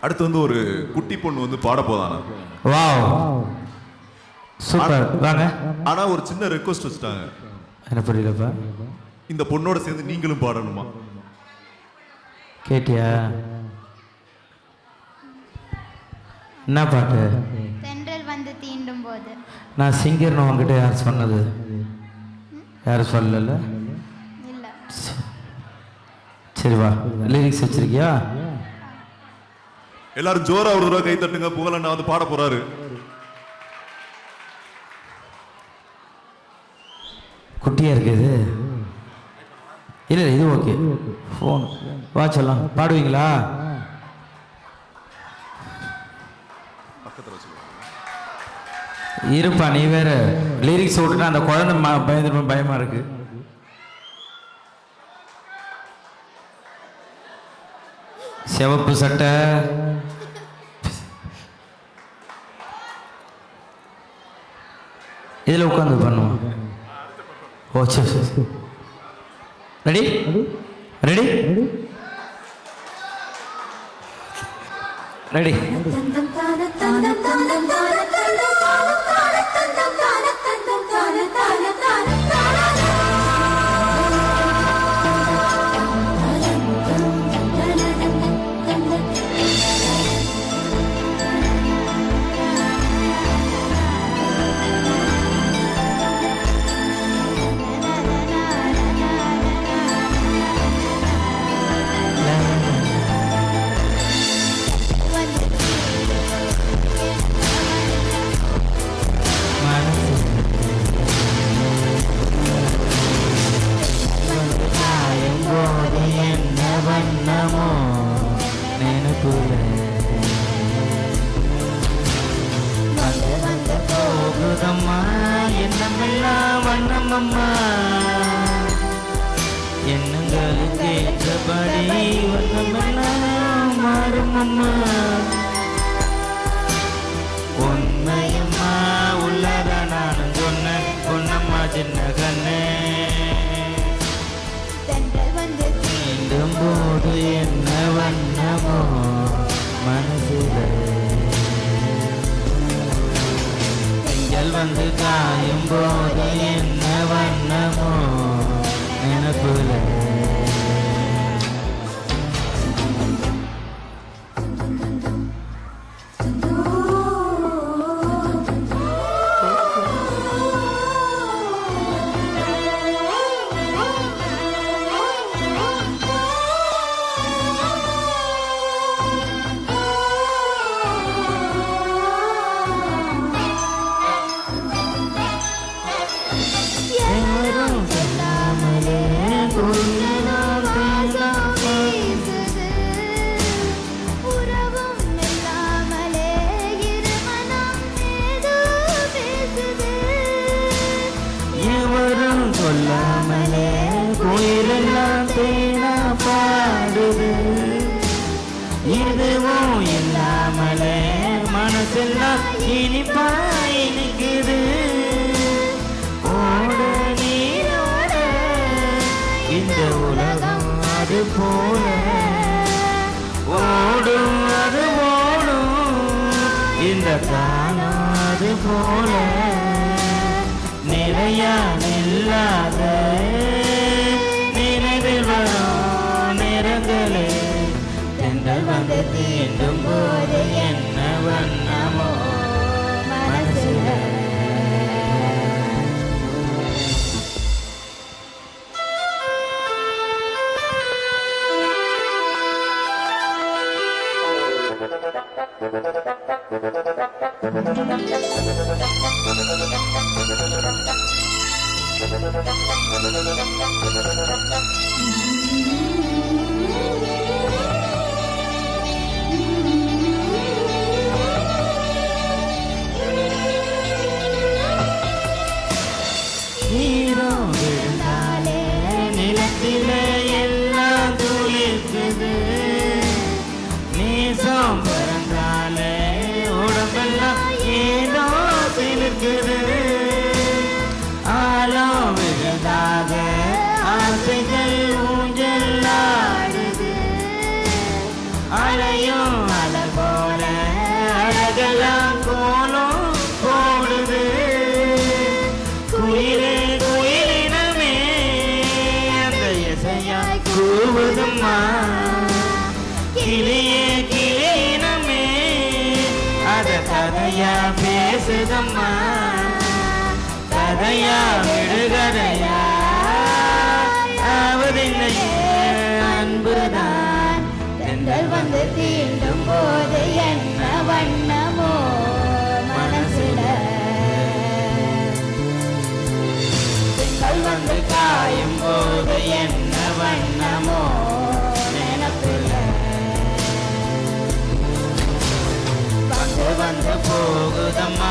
அடுத்து வந்து ஒரு குட்டி பொண்ணு வந்து பாட போதானா. Wow super. வாங்க. ஆனா ஒரு சின்ன ரெக்வஸ்ட் வச்சுட்டாங்க. என்ன புரியலப்பா? இந்த பொண்ணோட சேர்ந்து நீங்களும் பாடணுமா? கேட்டியா? என்ன பாட்டு? தென்றல் வந்து தீண்டும் போது. நான் சிங்கர்னு உங்ககிட்ட யார் சொன்னது? யாரும் சொல்லல. இல்ல. சரி வா, லிரிக்ஸ் வச்சிருக்கியா? எல்லாரும் ஜோரா ஒரு தடவை கை தட்டுங்க. புகழண்ணா வந்து பாட போறாரு. குட்டியா இருக்குது. இல்லை இது ஓகே. ஃபோன் வாட்ச் எல்லாம் பாடுவீங்களா? இருப்பா, நீ வேற லிரிக்ஸ் விட்டுட்டா அந்த குழந்தை பயமா இருக்கு. சிவப்பு சட்டை, இதில் உட்காந்து பண்ணுவோம். ஓ சரி சரி. Ready ready ready. எண்ணங்களுக்கு ஏற்றபடி வண்ணமெல்லாம் மாறும் அம்மா. உண்மையம்மா உள்ளத நானும் சொன்னேன் பொன்னம்மா சின்ன கண்ணே. தீண்டும் போது என்ன வண்ணமோ மனசுல, வந்து காயும் போது என்ன வண்ணமோ நினப்புல. சொல்லாமலே கோயிலெல்லாம் தேனா பாடுது. இதுவும் இல்லாமலே மனசெல்லாம் இனிப்பா இனிக்குது. ஓட நீரோட இந்த உலகம் அது போல ஓடும், அது ஓடும் இந்த காலம் அது போல. நிறையா நில்லாத நினைவில் வரும் நிறங்களே. தென்றல் வந்து தீண்டும் போது என்ன வண்ணமோ மனசுல. ஈரம் விழுந்தாலே நிலத்திலே எல்லாம் துளிர்க்குது. நேசம் பிறந்தாலே உடம்பெல்லாம் ஏதோ சிலிர்க்குது. ஆழம் விழுந்தாக ஆசைகள் ஊஞ்சல் ஆடுது. அலையும் அலர் கதையா பேசுதம்மா கதையா விடுகதையா ஆவதில்லையே அன்புதான் தென்றல் வந்து தீண்டும் போது என்ன வண்ணமோ மனசுல தென்றல் வந்து காயும் போது என்ன வண்ணமோ நினப்புல வந்து வந்து போகுதம்மா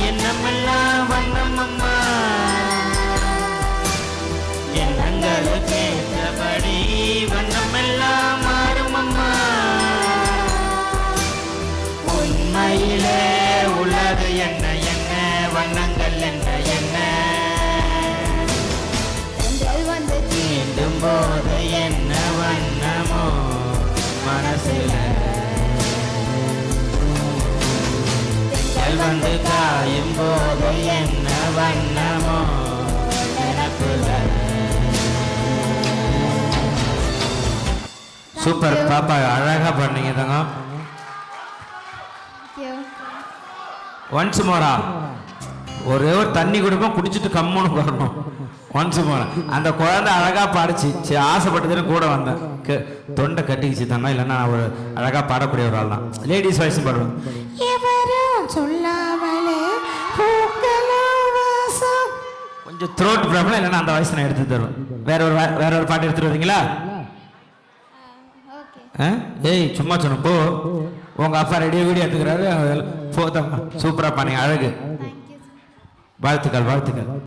என்னமெல்லாம் வண்ணமம்மா எண்ணங்களுக்கு ஏற்றபடி வண்ணமெல்லாம் மாறுமம்மா உண்மையிலே உள்ளது என்ன என்ன வண்ணங்கள் என்ன என்ன தென்றல் வந்து தீண்டும் போது என்ன வண்ணமோ மனசுல தென்றல் வந்து காயும் போது என்ன வண்ணமோ நினப்புல. சூப்பர் பாப்பா அழகா பண்ணீங்க தங்க ஒன்ஸ் மோரா ஒரே ஒரு தண்ணி கொடுப்போம் குடிச்சிட்டு கம்முன்னு வரணும் ஒன்ஸ் மோரா அந்த குழந்தை அழகா பாடிச்சு சரி ஆசைப்பட்டதுன்னு கூட வந்தேன் தொண்டை கட்டிக்கிச்சு தாங்க இல்லைன்னா நான் ஒரு அழகா பாடக்கூடிய ஒரு ஆள் தான் லேடிஸ் வாய்ஸ் பாடுவேன் எவரும் சொல்லாமலே கொஞ்சம் த்ரோட் ப்ராப்ளம் இல்லைன்னா அந்த வாய்ஸ் நான் எடுத்து தருவேன் வேற ஒரு பாட்டு எடுத்துட்டு வரீங்களா ஓகே ஏய் சும்மா சொன்ன போ உங்க அப்பா ரெடியோ வீடியோ எடுத்துக்கிறாரு போதம்மா சூப்பரா பண்ணீங்க அழகு தேங்க்யூ வாழ்த்துக்கள் வாழ்த்துக்கள்